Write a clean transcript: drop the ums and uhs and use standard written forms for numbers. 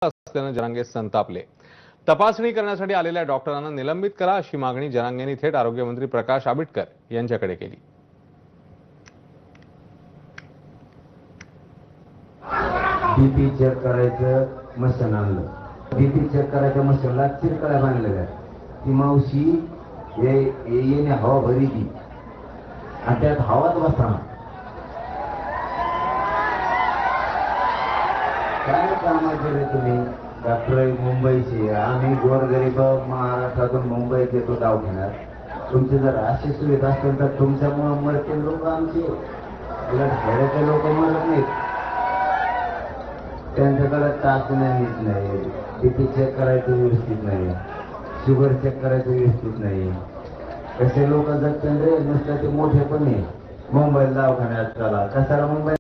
असल्यानं जरांगे संतापले. तपासणी करण्यासाठी आलेल्या डॉक्टरांना निलंबित करा अशी मागणी जरांगेंनी थेट आरोग्यमंत्री प्रकाश आंबेडकर यांच्याकडे केली. बीपी चेक करायचं मशीन आणलं. बीपी चेक करायच्या मशीनला चिरकळ्या बांधलेल्या. ती मावशी येणे हवा भरी ती आणि त्यात हवाच बसताना काय कामाचे रे तुम्ही? डॉक्टर मुंबईचे, आम्ही गोरगरीब महाराष्ट्रातून मुंबईत येतो दवाखान्यात. तुमची जर अशी सुविधा असेल तर तुमच्यामुळे मरतील लोक आमचे, उलट खेड्याचे लोक मरत नाहीत. त्यांच्याकडे चाचण्याच नाही, बीपी चेक करायचं व्यवस्थित नाही, शुगर चेक करायचं व्यवस्थित नाही. कसे लोक जगतात रे, नुसतं ते मोठे पण आहे. मुंबईला दवाखान्यात चला, कशाला मुंबई